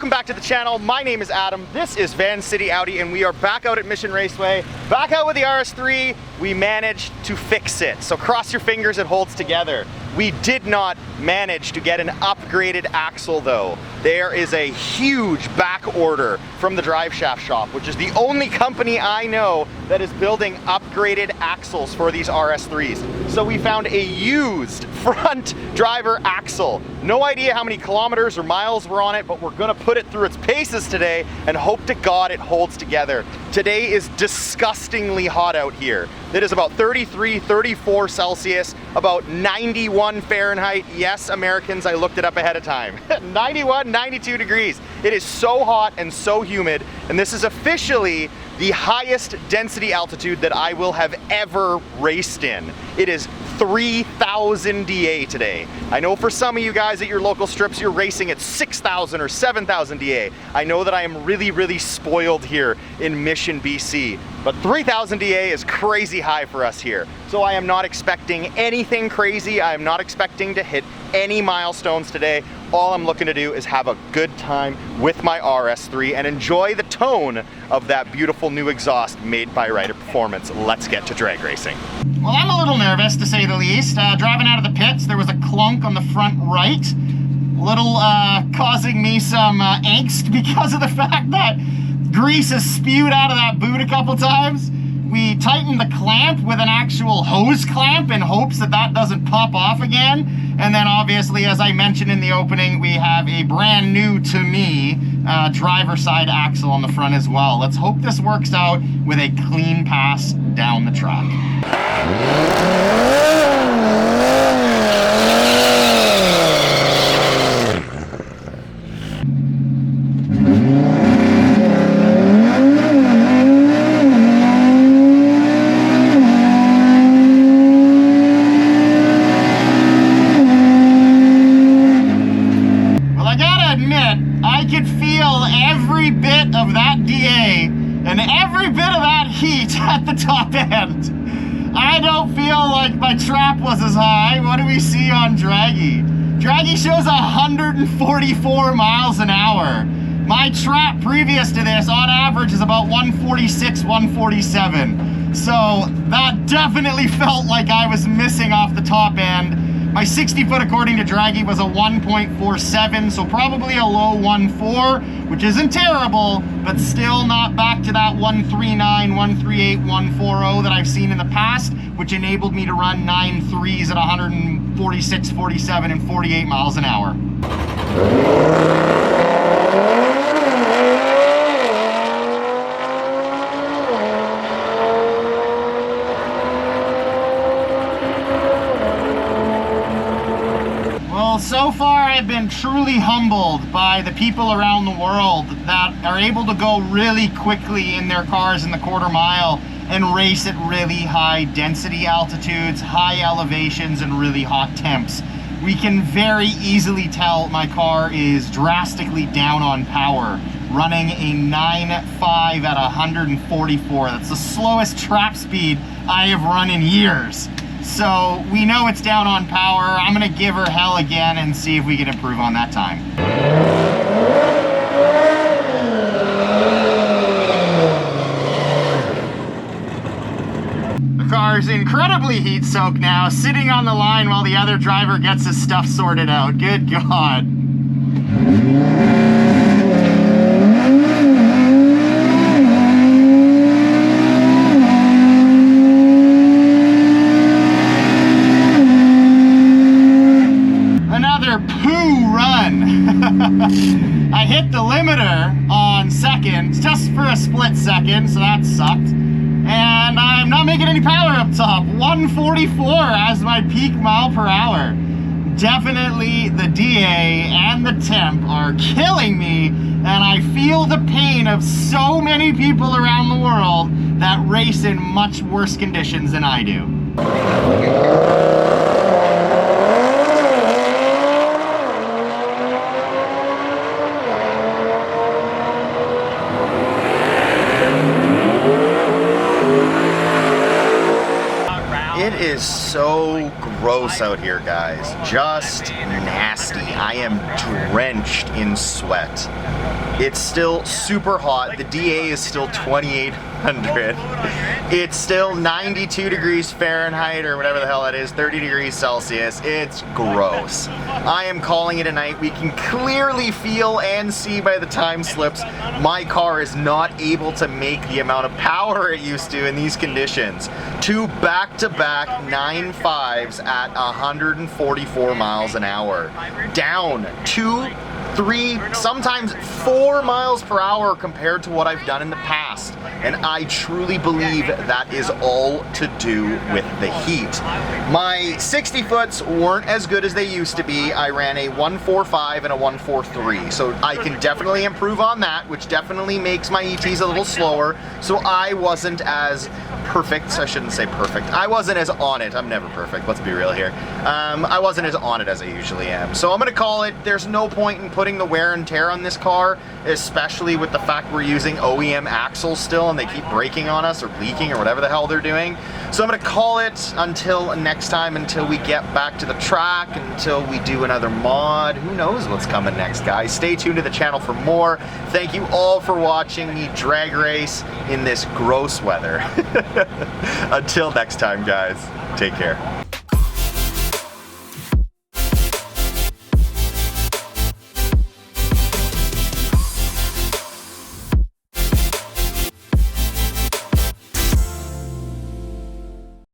welcome back to the channel. My name is Adam. This is Vancity Audi, and we are back out at Mission Raceway, back out with the RS3. We managed to fix it, so cross your fingers it holds together. We did not manage to get an upgraded axle though. There is a huge back order from the drive shaft shop, which is the only company I know that is building upgraded axles for these RS3s. So we found a used front driver axle. No idea how many kilometers or miles were on it, but we're gonna put it through its paces today and hope to God it holds together. Today is disgustingly hot out here. It is about 33, 34 Celsius, about 91 Fahrenheit. Yes, Americans, I looked it up ahead of time. 91, 92 degrees. It is so hot and so humid, and this is officially the highest density altitude that I will have ever raced in. It is 3,000 DA today. I know for some of you guys at your local strips, you're racing at 6,000 or 7,000 DA. I know that I am really spoiled here in Mission, BC, but 3,000 DA is crazy high for us here. So I am not expecting anything crazy. I am not expecting to hit any milestones today. All I'm looking to do is have a good time with my RS3 and enjoy the tone of that beautiful new exhaust made by Ryder Performance. Let's get to drag racing. Well, I'm a little nervous, to say the least. Driving out of the pits, there was a clunk on the front right. Causing me some angst because of the fact that grease has spewed out of that boot a couple times. We tightened the clamp with an actual hose clamp in hopes that that doesn't pop off again. And then obviously, as I mentioned in the opening, we have a brand new, to me, driver side axle on the front as well. Let's hope this works out with a clean pass down the track. At the top end. I don't feel like my trap was as high. What do we see on Draggy? Draggy shows 144 miles an hour. My trap previous to this on average is about 146, 147. So that definitely felt like I was missing off the top end. My 60 foot according to Draggy was a 1.47, so probably a low 1.4, which isn't terrible, but still not back to that 139, 138, 140 that I've seen in the past, which enabled me to run 9.3s at 146, 47, and 48 miles an hour. So far, I've been truly humbled by the people around the world that are able to go really quickly in their cars in the quarter mile and race at really high density altitudes, high elevations, and really hot temps. We can very easily tell my car is drastically down on power, running a 9.5 at 144. That's the slowest trap speed I have run in years. So we know it's down on power. I'm gonna give her hell again and see if we can improve on that time. The car is incredibly heat soaked now, sitting on the line while the other driver gets his stuff sorted out. Good God. I hit the limiter on second, just for a split second, so that sucked. And I'm not making any power up top. 144 as my peak mile per hour. Definitely the DA and the temp are killing me, and I feel the pain of so many people around the world that race in much worse conditions than I do. is so gross out here, guys. Just nasty. I am drenched in sweat. It's still super hot. The DA is still 2,800. It's still 92 degrees Fahrenheit or whatever the hell that is, 30 degrees Celsius. It's gross. I am calling it a night. We can clearly feel and see by the time slips my car is not able to make the amount of power it used to in these conditions. 2 back-to-back 9.5s at 144 miles an hour. Down 2, 3, sometimes 4 miles per hour compared to what I've done in the past. And I truly believe that is all to do with the heat. My 60 foots weren't as good as they used to be. I ran a 1.45 and a 1.43. So I can definitely improve on that, which definitely makes my ETs a little slower. So I wasn't as perfect. I shouldn't say perfect. I wasn't as on it. I'm never perfect. Let's be real here. I wasn't as on it as I usually am. So I'm going to call it. There's no point in putting the wear and tear on this car, especially with the fact we're using OEM axles still and they keep breaking on us or leaking or whatever the hell they're doing. So I'm going to call it until next time, until we get back to the track, until we do another mod. Who knows what's coming next, guys. Stay tuned to the channel for more. Thank you all for watching me drag race in this gross weather. Until next time, guys, take care.